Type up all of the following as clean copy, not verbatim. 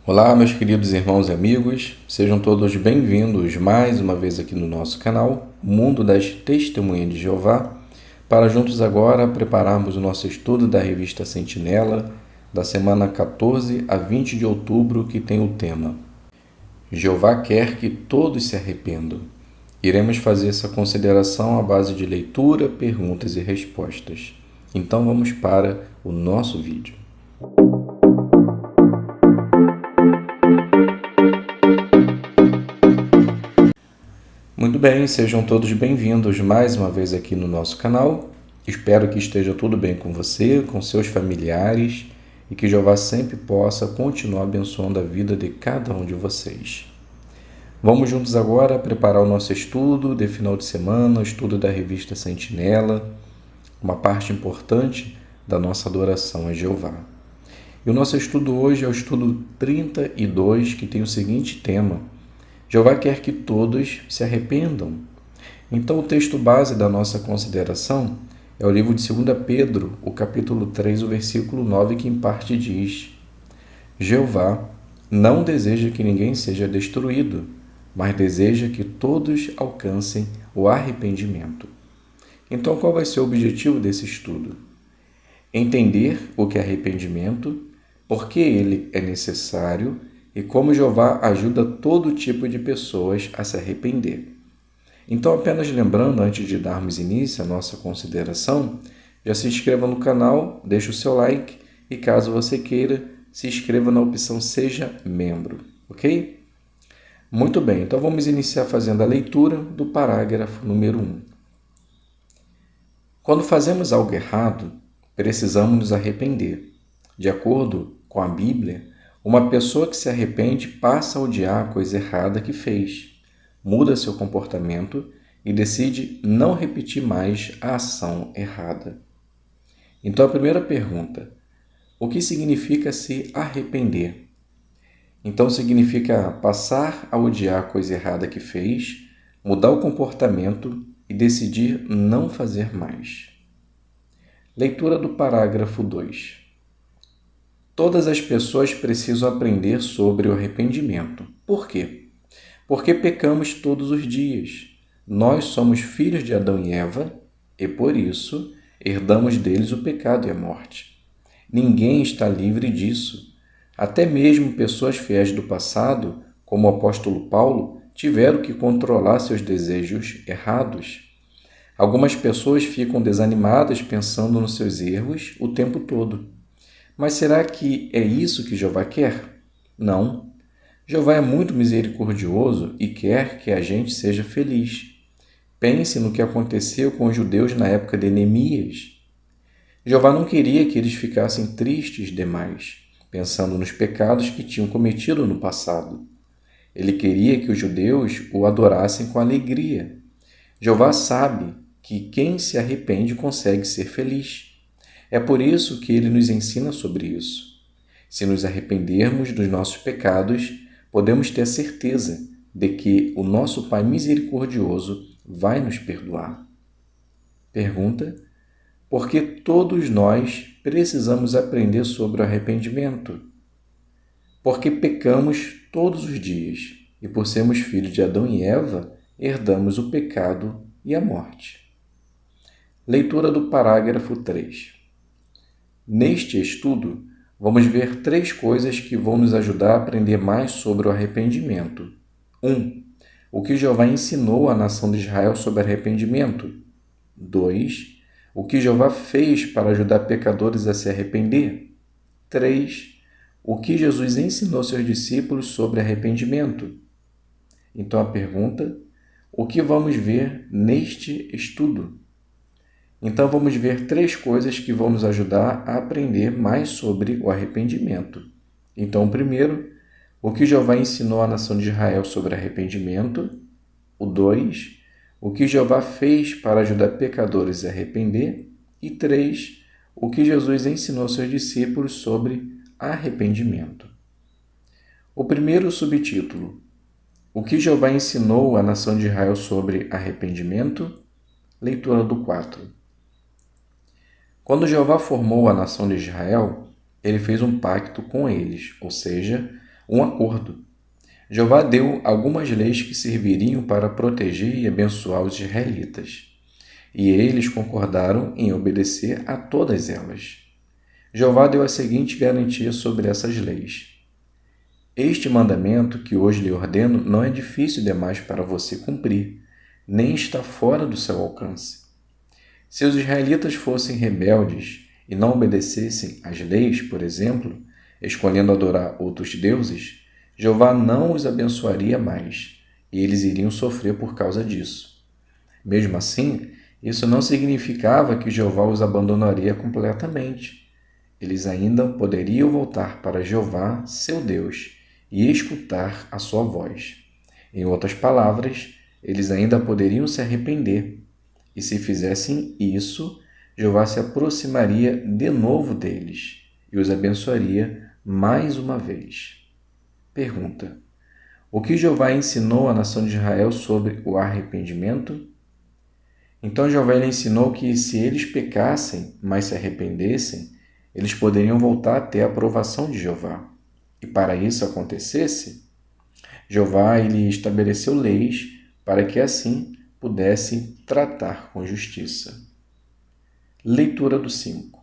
Olá, meus queridos irmãos e amigos, sejam todos bem-vindos mais uma vez aqui no nosso canal, Mundo das Testemunhas de Jeová, para juntos agora prepararmos o nosso estudo da revista Sentinela, da semana 14 a 20 de outubro, que tem o tema Jeová quer que todos se arrependam. Iremos fazer essa consideração à base de leitura, perguntas e respostas. Então vamos para o nosso vídeo. Muito bem, sejam todos bem-vindos mais uma vez aqui no nosso canal. Espero que esteja tudo bem com você, com seus familiares e que Jeová sempre possa continuar abençoando a vida de cada um de vocês. Vamos juntos agora preparar o nosso estudo de final de semana, o estudo da revista Sentinela, uma parte importante da nossa adoração a Jeová. E o nosso estudo hoje é o estudo 32, que tem o seguinte tema: Jeová quer que todos se arrependam. Então, o texto base da nossa consideração é o livro de 2 Pedro, o capítulo 3, o versículo 9, que em parte diz: Jeová não deseja que ninguém seja destruído, mas deseja que todos alcancem o arrependimento. Então, qual vai ser o objetivo desse estudo? Entender o que é arrependimento, por que ele é necessário e como Jeová ajuda todo tipo de pessoas a se arrepender. Então, apenas lembrando, antes de darmos início à nossa consideração, já se inscreva no canal, deixe o seu like e, caso você queira, se inscreva na opção Seja Membro, ok? Muito bem, então vamos iniciar fazendo a leitura do parágrafo número 1. Quando fazemos algo errado, precisamos nos arrepender. De acordo com a Bíblia, uma pessoa que se arrepende passa a odiar a coisa errada que fez, muda seu comportamento e decide não repetir mais a ação errada. Então, a primeira pergunta: o que significa se arrepender? Então, significa passar a odiar a coisa errada que fez, mudar o comportamento e decidir não fazer mais. Leitura do parágrafo 2. Todas as pessoas precisam aprender sobre o arrependimento. Por quê? Porque pecamos todos os dias. Nós somos filhos de Adão e Eva e, por isso, herdamos deles o pecado e a morte. Ninguém está livre disso. Até mesmo pessoas fiéis do passado, como o apóstolo Paulo, tiveram que controlar seus desejos errados. Algumas pessoas ficam desanimadas pensando nos seus erros o tempo todo. Mas será que é isso que Jeová quer? Não. Jeová é muito misericordioso e quer que a gente seja feliz. Pense no que aconteceu com os judeus na época de Neemias. Jeová não queria que eles ficassem tristes demais, pensando nos pecados que tinham cometido no passado. Ele queria que os judeus o adorassem com alegria. Jeová sabe que quem se arrepende consegue ser feliz. É por isso que ele nos ensina sobre isso. Se nos arrependermos dos nossos pecados, podemos ter a certeza de que o nosso Pai misericordioso vai nos perdoar. Pergunta: por que todos nós precisamos aprender sobre o arrependimento? Porque pecamos todos os dias e, por sermos filhos de Adão e Eva, herdamos o pecado e a morte. Leitura do parágrafo 3. Neste estudo, vamos ver 3 coisas que vão nos ajudar a aprender mais sobre o arrependimento. 1. O que Jeová ensinou à nação de Israel sobre arrependimento. 2. O que Jeová fez para ajudar pecadores a se arrepender. 3. O que Jesus ensinou seus discípulos sobre arrependimento. Então, a pergunta: o que vamos ver neste estudo? Então, vamos ver 3 coisas que vão nos ajudar a aprender mais sobre o arrependimento. Então, primeiro, o que Jeová ensinou à nação de Israel sobre arrependimento. O 2, o que Jeová fez para ajudar pecadores a arrepender. E 3, o que Jesus ensinou seus discípulos sobre arrependimento. O primeiro subtítulo: o que Jeová ensinou à nação de Israel sobre arrependimento. Leitura do 4. Quando Jeová formou a nação de Israel, ele fez um pacto com eles, ou seja, um acordo. Jeová deu algumas leis que serviriam para proteger e abençoar os israelitas, e eles concordaram em obedecer a todas elas. Jeová deu a seguinte garantia sobre essas leis: este mandamento que hoje lhe ordeno não é difícil demais para você cumprir, nem está fora do seu alcance. Se os israelitas fossem rebeldes e não obedecessem às leis, por exemplo, escolhendo adorar outros deuses, Jeová não os abençoaria mais, e eles iriam sofrer por causa disso. Mesmo assim, isso não significava que Jeová os abandonaria completamente. Eles ainda poderiam voltar para Jeová, seu Deus, e escutar a sua voz. Em outras palavras, eles ainda poderiam se arrepender. E se fizessem isso, Jeová se aproximaria de novo deles e os abençoaria mais uma vez. Pergunta: o que Jeová ensinou à nação de Israel sobre o arrependimento? Então Jeová lhe ensinou que se eles pecassem, mas se arrependessem, eles poderiam voltar a ter a aprovação de Jeová. E para isso acontecesse, Jeová lhe estabeleceu leis para que assim pudesse tratar com justiça. Leitura do 5.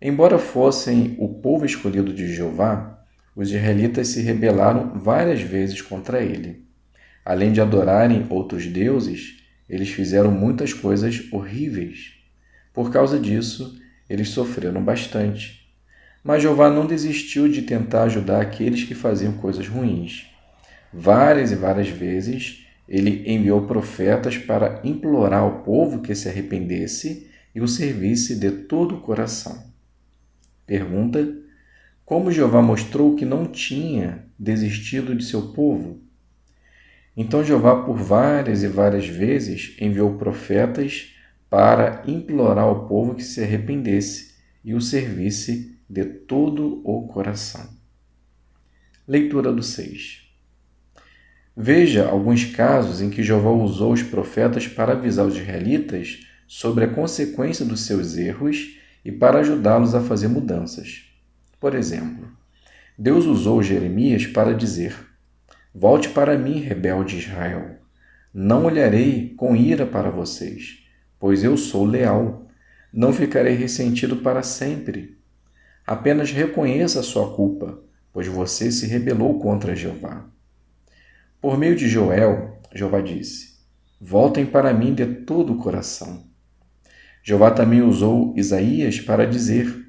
Embora fossem o povo escolhido de Jeová, os israelitas se rebelaram várias vezes contra ele. Além de adorarem outros deuses, eles fizeram muitas coisas horríveis. Por causa disso, eles sofreram bastante. Mas Jeová não desistiu de tentar ajudar aqueles que faziam coisas ruins. Várias e várias vezes, ele enviou profetas para implorar ao povo que se arrependesse e o servisse de todo o coração. Pergunta: como Jeová mostrou que não tinha desistido de seu povo? Então Jeová, por várias e várias vezes, enviou profetas para implorar ao povo que se arrependesse e o servisse de todo o coração. Leitura do 6. Veja alguns casos em que Jeová usou os profetas para avisar os israelitas sobre a consequência dos seus erros e para ajudá-los a fazer mudanças. Por exemplo, Deus usou Jeremias para dizer: volte para mim, rebelde Israel. Não olharei com ira para vocês, pois eu sou leal. Não ficarei ressentido para sempre. Apenas reconheça a sua culpa, pois você se rebelou contra Jeová. Por meio de Joel, Jeová disse: voltem para mim de todo o coração. Jeová também usou Isaías para dizer: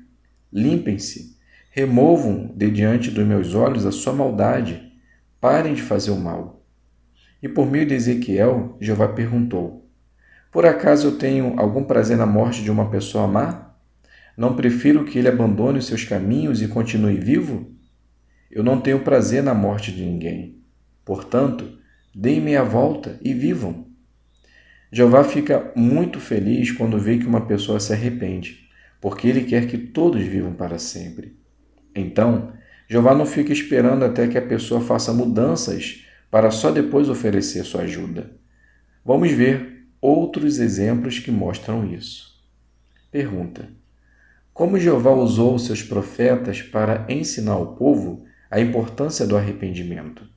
limpem-se, removam de diante dos meus olhos a sua maldade, parem de fazer o mal. E por meio de Ezequiel, Jeová perguntou: por acaso eu tenho algum prazer na morte de uma pessoa má? Não prefiro que ele abandone os seus caminhos e continue vivo? Eu não tenho prazer na morte de ninguém. Portanto, deem meia volta e vivam. Jeová fica muito feliz quando vê que uma pessoa se arrepende, porque ele quer que todos vivam para sempre. Então, Jeová não fica esperando até que a pessoa faça mudanças para só depois oferecer sua ajuda. Vamos ver outros exemplos que mostram isso. Pergunta: como Jeová usou seus profetas para ensinar ao povo a importância do arrependimento?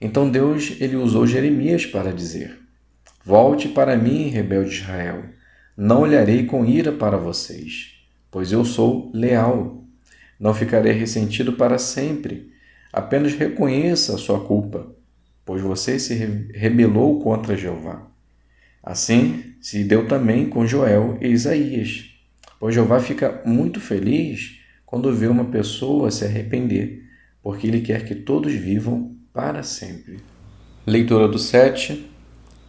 Então Deus ele usou Jeremias para dizer: volte para mim, rebelde Israel. Não olharei com ira para vocês, pois eu sou leal. Não ficarei ressentido para sempre. Apenas reconheça a sua culpa, pois você se rebelou contra Jeová. Assim se deu também com Joel e Isaías, pois Jeová fica muito feliz quando vê uma pessoa se arrepender, porque ele quer que todos vivam para sempre. Leitura do 7.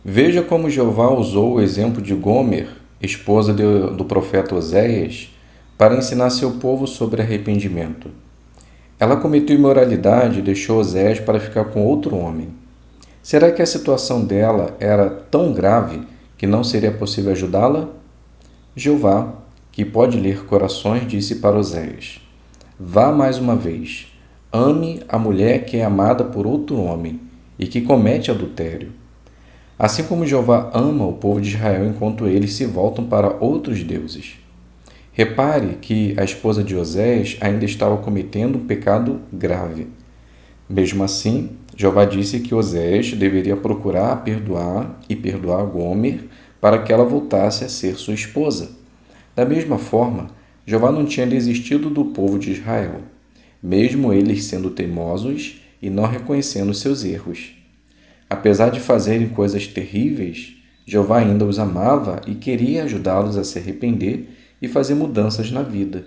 Veja como Jeová usou o exemplo de Gomer, esposa do profeta Oséias, para ensinar seu povo sobre arrependimento. Ela cometeu imoralidade e deixou Oséias para ficar com outro homem. Será que a situação dela era tão grave que não seria possível ajudá-la? Jeová, que pode ler corações, disse para Oséias: vá mais uma vez, ame a mulher que é amada por outro homem e que comete adultério. Assim como Jeová ama o povo de Israel enquanto eles se voltam para outros deuses. Repare que a esposa de Osés ainda estava cometendo um pecado grave. Mesmo assim, Jeová disse que Osés deveria procurar perdoar Gomer para que ela voltasse a ser sua esposa. Da mesma forma, Jeová não tinha desistido do povo de Israel, mesmo eles sendo teimosos e não reconhecendo seus erros. Apesar de fazerem coisas terríveis, Jeová ainda os amava e queria ajudá-los a se arrepender e fazer mudanças na vida.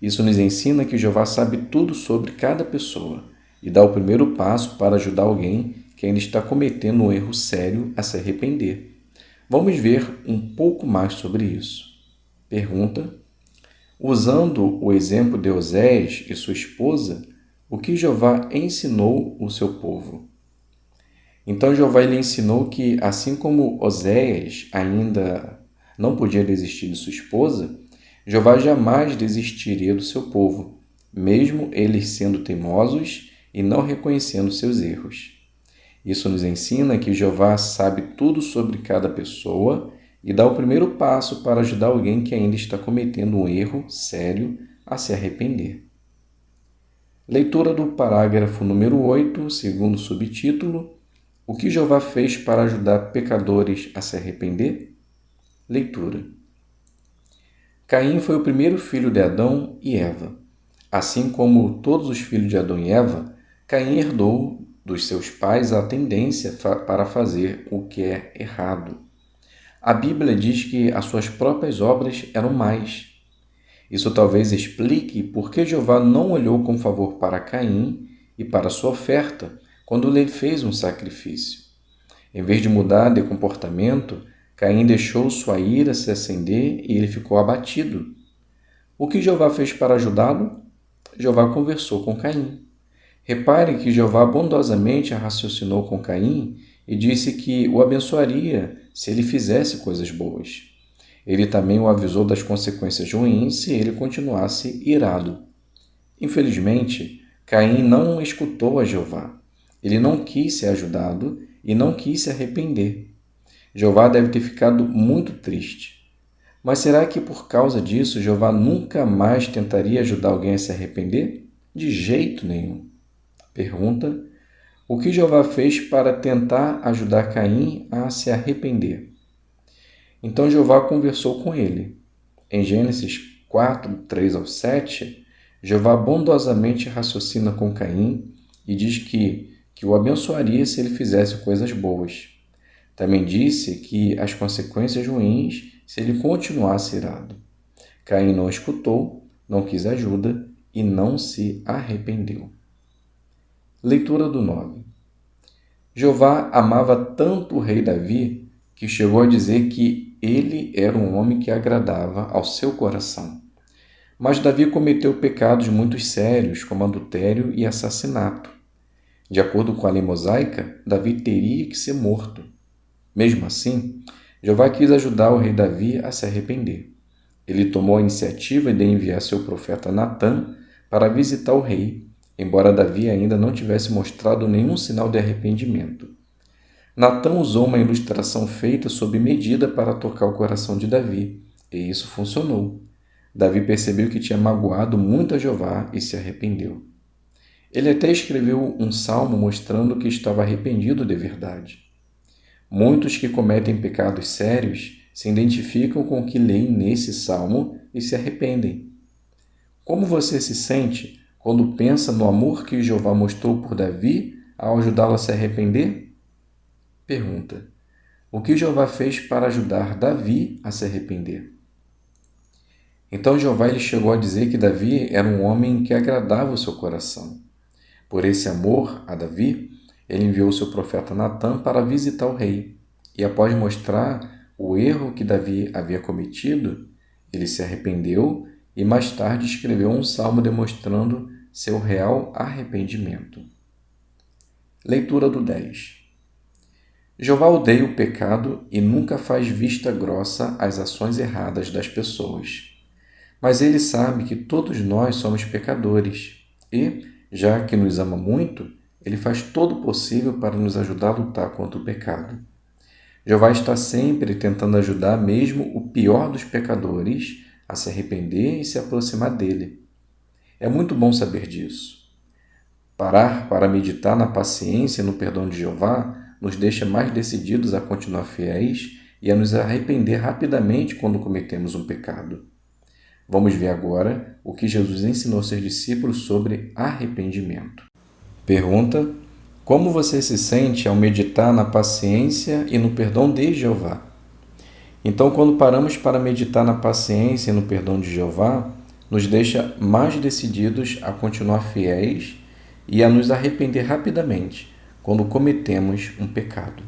Isso nos ensina que Jeová sabe tudo sobre cada pessoa e dá o primeiro passo para ajudar alguém que ainda está cometendo um erro sério a se arrepender. Vamos ver um pouco mais sobre isso. Pergunta: usando o exemplo de Osés e sua esposa, o que Jeová ensinou o seu povo? Então Jeová lhe ensinou que, assim como Oséias ainda não podia desistir de sua esposa, Jeová jamais desistiria do seu povo, mesmo eles sendo teimosos e não reconhecendo seus erros. Isso nos ensina que Jeová sabe tudo sobre cada pessoa e dá o primeiro passo para ajudar alguém que ainda está cometendo um erro sério a se arrepender. Leitura do parágrafo número 8, segundo subtítulo: O que Jeová fez para ajudar pecadores a se arrepender? Leitura. Caim foi o primeiro filho de Adão e Eva. Assim como todos os filhos de Adão e Eva, Caim herdou dos seus pais a tendência para fazer o que é errado. A Bíblia diz que as suas próprias obras eram más. Isso talvez explique por que Jeová não olhou com favor para Caim e para sua oferta quando lhe fez um sacrifício. Em vez de mudar de comportamento, Caim deixou sua ira se acender e ele ficou abatido. O que Jeová fez para ajudá-lo? Jeová conversou com Caim. Repare que Jeová bondosamente raciocinou com Caim e disse que o abençoaria se ele fizesse coisas boas. Ele também o avisou das consequências ruins se ele continuasse irado. Infelizmente, Caim não escutou a Jeová. Ele não quis ser ajudado e não quis se arrepender. Jeová deve ter ficado muito triste. Mas será que por causa disso Jeová nunca mais tentaria ajudar alguém a se arrepender? De jeito nenhum. Pergunta: o que Jeová fez para tentar ajudar Caim a se arrepender? Então Jeová conversou com ele. Em Gênesis 4, 3 ao 7, Jeová bondosamente raciocina com Caim e diz que o abençoaria se ele fizesse coisas boas. Também disse que as consequências ruins se ele continuasse irado. Caim não escutou, não quis ajuda e não se arrependeu. Leitura do 9. Jeová amava tanto o rei Davi que chegou a dizer que ele era um homem que agradava ao seu coração. Mas Davi cometeu pecados muito sérios, como adultério e assassinato. De acordo com a lei mosaica, Davi teria que ser morto. Mesmo assim, Jeová quis ajudar o rei Davi a se arrepender. Ele tomou a iniciativa de enviar seu profeta Natã para visitar o rei, embora Davi ainda não tivesse mostrado nenhum sinal de arrependimento. Natã usou uma ilustração feita sob medida para tocar o coração de Davi, e isso funcionou. Davi percebeu que tinha magoado muito a Jeová e se arrependeu. Ele até escreveu um salmo mostrando que estava arrependido de verdade. Muitos que cometem pecados sérios se identificam com o que leem nesse salmo e se arrependem. Como você se sente quando pensa no amor que Jeová mostrou por Davi ao ajudá-lo a se arrepender? Pergunta: o que Jeová fez para ajudar Davi a se arrepender? Então Jeová lhe chegou a dizer que Davi era um homem que agradava o seu coração. Por esse amor a Davi, ele enviou seu profeta Natã para visitar o rei. E após mostrar o erro que Davi havia cometido, ele se arrependeu e mais tarde escreveu um salmo demonstrando seu real arrependimento. Leitura do 10. Jeová odeia o pecado e nunca faz vista grossa às ações erradas das pessoas. Mas ele sabe que todos nós somos pecadores e, já que nos ama muito, ele faz todo o possível para nos ajudar a lutar contra o pecado. Jeová está sempre tentando ajudar mesmo o pior dos pecadores a se arrepender e se aproximar dele. É muito bom saber disso. Parar para meditar na paciência e no perdão de Jeová nos deixa mais decididos a continuar fiéis e a nos arrepender rapidamente quando cometemos um pecado. Vamos ver agora o que Jesus ensinou aos seus discípulos sobre arrependimento. Pergunta: como você se sente ao meditar na paciência e no perdão de Jeová? Então, quando paramos para meditar na paciência e no perdão de Jeová, nos deixa mais decididos a continuar fiéis e a nos arrepender rapidamente quando cometemos um pecado.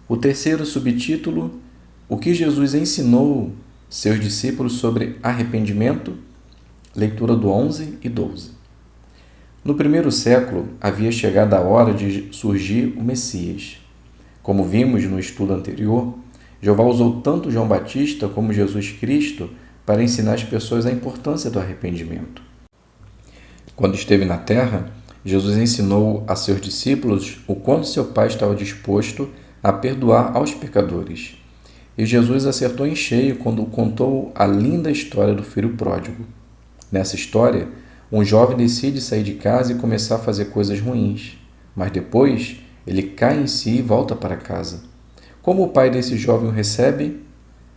O terceiro subtítulo: o que Jesus ensinou seus discípulos sobre arrependimento? Leitura do 11 e 12. No primeiro século, havia chegado a hora de surgir o Messias. Como vimos no estudo anterior, Jeová usou tanto João Batista como Jesus Cristo para ensinar as pessoas a importância do arrependimento. Quando esteve na terra, Jesus ensinou a seus discípulos o quanto seu Pai estava disposto a perdoar aos pecadores. E Jesus acertou em cheio quando contou a linda história do filho pródigo. Nessa história, um jovem decide sair de casa e começar a fazer coisas ruins, mas depois ele cai em si e volta para casa. Como o pai desse jovem o recebe?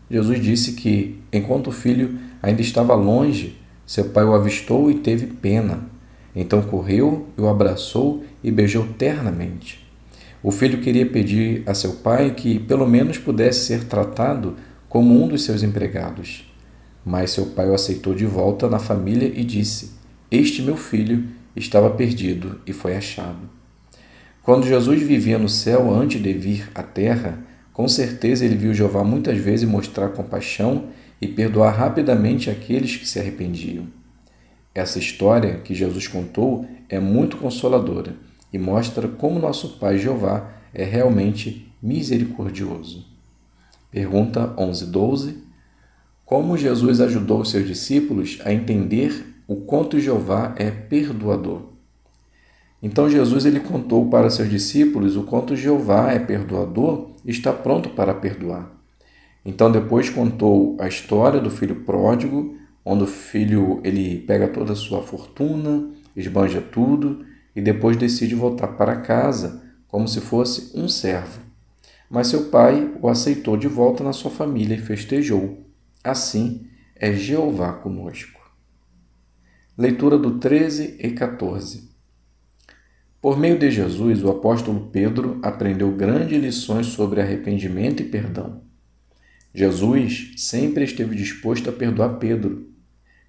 Jesus disse que, enquanto o filho ainda estava longe, seu pai o avistou e teve pena. Então correu e o abraçou e beijou ternamente. O filho queria pedir a seu pai que pelo menos pudesse ser tratado como um dos seus empregados. Mas seu pai o aceitou de volta na família e disse: este meu filho estava perdido e foi achado. Quando Jesus vivia no céu antes de vir à terra, com certeza ele viu Jeová muitas vezes mostrar compaixão e perdoar rapidamente aqueles que se arrependiam. Essa história que Jesus contou é muito consoladora e mostra como nosso Pai Jeová é realmente misericordioso. Pergunta 11:12. Como Jesus ajudou os seus discípulos a entender o quanto Jeová é perdoador? Então Jesus ele contou para seus discípulos o quanto Jeová é perdoador e está pronto para perdoar. Então depois contou a história do filho pródigo, onde o filho ele pega toda a sua fortuna, esbanja tudo e depois decide voltar para casa como se fosse um servo. Mas seu pai o aceitou de volta na sua família e festejou. Assim é Jeová conosco. Leitura do 13 e 14. Por meio de Jesus, o apóstolo Pedro aprendeu grandes lições sobre arrependimento e perdão. Jesus sempre esteve disposto a perdoar Pedro,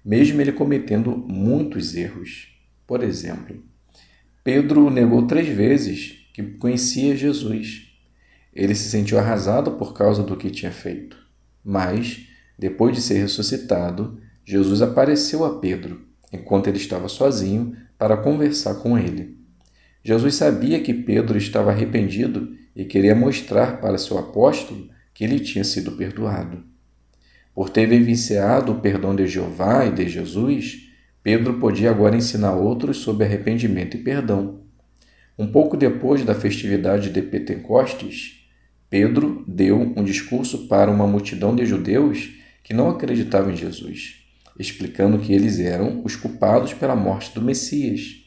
mesmo ele cometendo muitos erros. Por exemplo, Pedro negou 3 vezes que conhecia Jesus. Ele se sentiu arrasado por causa do que tinha feito. Mas, depois de ser ressuscitado, Jesus apareceu a Pedro, enquanto ele estava sozinho, para conversar com ele. Jesus sabia que Pedro estava arrependido e queria mostrar para seu apóstolo que ele tinha sido perdoado. Por ter vivenciado o perdão de Jeová e de Jesus, Pedro podia agora ensinar outros sobre arrependimento e perdão. Um pouco depois da festividade de Pentecostes, Pedro deu um discurso para uma multidão de judeus que não acreditavam em Jesus, explicando que eles eram os culpados pela morte do Messias.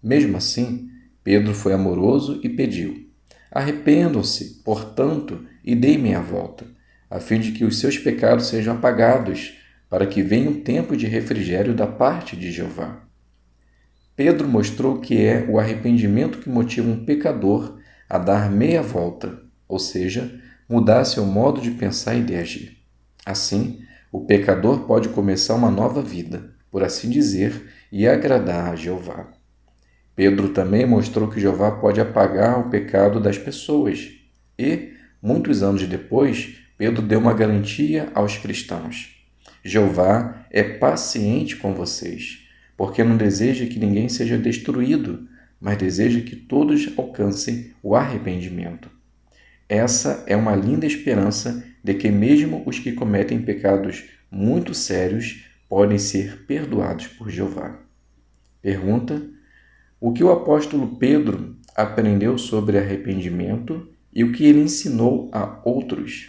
Mesmo assim, Pedro foi amoroso e pediu: arrependam-se, portanto, e deem meia volta, a fim de que os seus pecados sejam apagados, para que venha um tempo de refrigério da parte de Jeová. Pedro mostrou que é o arrependimento que motiva um pecador a dar meia volta, ou seja, mudar seu modo de pensar e de agir. Assim, o pecador pode começar uma nova vida, por assim dizer, e agradar a Jeová. Pedro também mostrou que Jeová pode apagar o pecado das pessoas e, muitos anos depois, Pedro deu uma garantia aos cristãos: Jeová é paciente com vocês, porque não deseja que ninguém seja destruído, mas deseja que todos alcancem o arrependimento. Essa é uma linda esperança de que mesmo os que cometem pecados muito sérios podem ser perdoados por Jeová. Pergunta: o que o apóstolo Pedro aprendeu sobre arrependimento e o que ele ensinou a outros?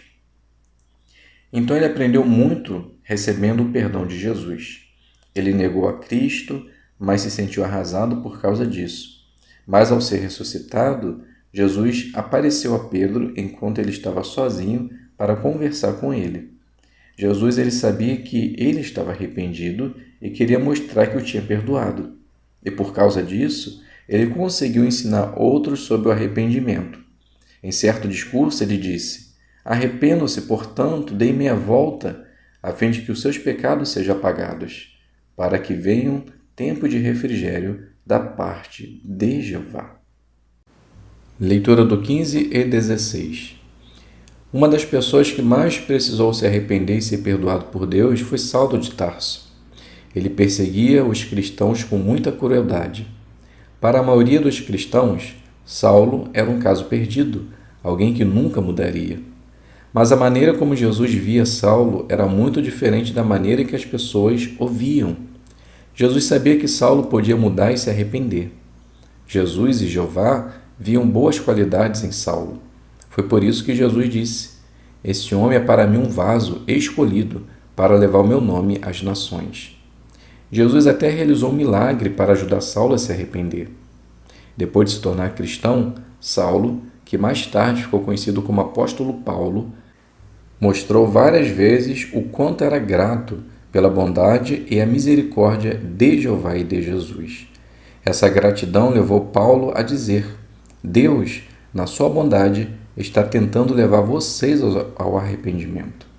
Então ele aprendeu muito recebendo o perdão de Jesus. Ele negou a Cristo, mas se sentiu arrasado por causa disso. Mas ao ser ressuscitado, Jesus apareceu a Pedro enquanto ele estava sozinho para conversar com ele. Jesus ele sabia que ele estava arrependido e queria mostrar que o tinha perdoado. E por causa disso, ele conseguiu ensinar outros sobre o arrependimento. Em certo discurso, ele disse: "Arrependam-se, portanto, deem meia volta, a fim de que os seus pecados sejam apagados, para que venham tempo de refrigério da parte de Jeová." Leitura do 15 e 16. Uma das pessoas que mais precisou se arrepender e ser perdoado por Deus foi Saulo de Tarso. Ele perseguia os cristãos com muita crueldade. Para a maioria dos cristãos, Saulo era um caso perdido, alguém que nunca mudaria. Mas a maneira como Jesus via Saulo era muito diferente da maneira em que as pessoas o viam. Jesus sabia que Saulo podia mudar e se arrepender. Jesus e Jeová viam boas qualidades em Saulo. Foi por isso que Jesus disse: "Esse homem é para mim um vaso escolhido para levar o meu nome às nações." Jesus até realizou um milagre para ajudar Saulo a se arrepender. Depois de se tornar cristão, Saulo, que mais tarde ficou conhecido como apóstolo Paulo, mostrou várias vezes o quanto era grato pela bondade e a misericórdia de Jeová e de Jesus. Essa gratidão levou Paulo a dizer: "Deus, na sua bondade, está tentando levar vocês ao arrependimento."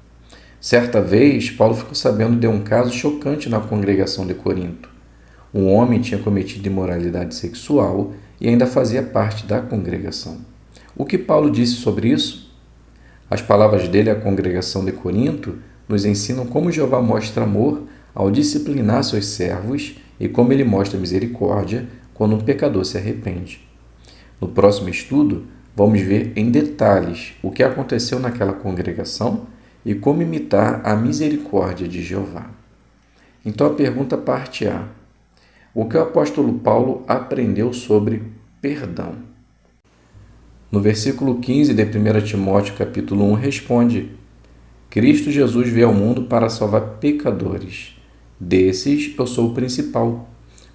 Certa vez, Paulo ficou sabendo de um caso chocante na congregação de Corinto. Um homem tinha cometido imoralidade sexual e ainda fazia parte da congregação. O que Paulo disse sobre isso? As palavras dele à congregação de Corinto nos ensinam como Jeová mostra amor ao disciplinar seus servos e como ele mostra misericórdia quando um pecador se arrepende. No próximo estudo, vamos ver em detalhes o que aconteceu naquela congregação e como imitar a misericórdia de Jeová. Então a pergunta parte A: o que o apóstolo Paulo aprendeu sobre perdão? No versículo 15 de 1 Timóteo capítulo 1 responde: "Cristo Jesus veio ao mundo para salvar pecadores. Desses eu sou o principal."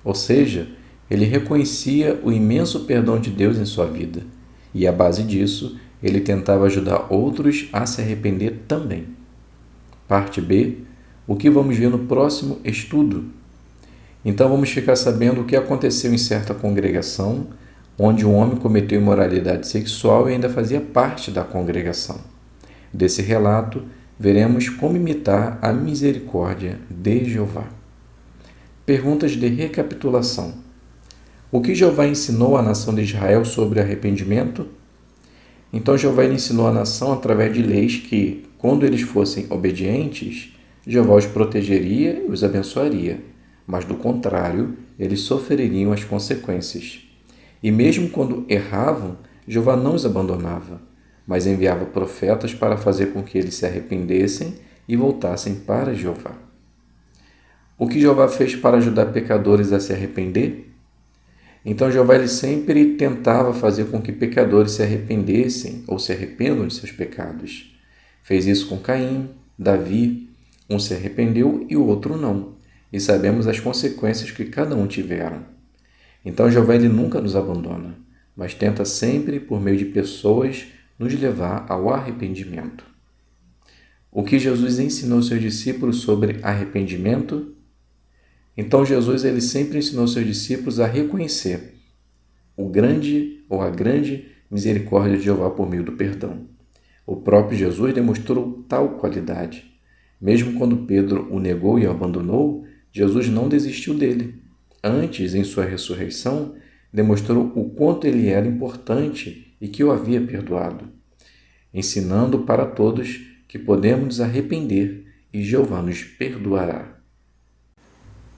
Ou seja, ele reconhecia o imenso perdão de Deus em sua vida. E, à base disso, ele tentava ajudar outros a se arrepender também. Parte B: o que vamos ver no próximo estudo? Então vamos ficar sabendo o que aconteceu em certa congregação, onde um homem cometeu imoralidade sexual e ainda fazia parte da congregação. Desse relato, veremos como imitar a misericórdia de Jeová. Perguntas de recapitulação. O que Jeová ensinou à nação de Israel sobre arrependimento? Então Jeová ensinou à nação através de leis que, quando eles fossem obedientes, Jeová os protegeria e os abençoaria, mas do contrário, eles sofreriam as consequências. E mesmo quando erravam, Jeová não os abandonava, mas enviava profetas para fazer com que eles se arrependessem e voltassem para Jeová. O que Jeová fez para ajudar pecadores a se arrepender? Então Jeová ele sempre tentava fazer com que pecadores se arrependessem ou se arrependam de seus pecados. Fez isso com Caim, Davi. Um se arrependeu e o outro não. E sabemos as consequências que cada um tiveram. Então Jeová ele nunca nos abandona, mas tenta sempre, por meio de pessoas, nos levar ao arrependimento. O que Jesus ensinou seus discípulos sobre arrependimento? Então Jesus ele sempre ensinou seus discípulos a reconhecer o grande ou a grande misericórdia de Jeová por meio do perdão. O próprio Jesus demonstrou tal qualidade. Mesmo quando Pedro o negou e o abandonou, Jesus não desistiu dele. Antes, em sua ressurreição, demonstrou o quanto ele era importante e que o havia perdoado, ensinando para todos que podemos nos arrepender e Jeová nos perdoará.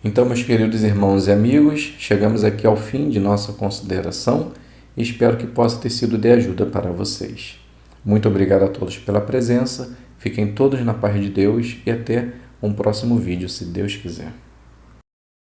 Então, meus queridos irmãos e amigos, chegamos aqui ao fim de nossa consideração e espero que possa ter sido de ajuda para vocês. Muito obrigado a todos pela presença, fiquem todos na paz de Deus e até um próximo vídeo, se Deus quiser.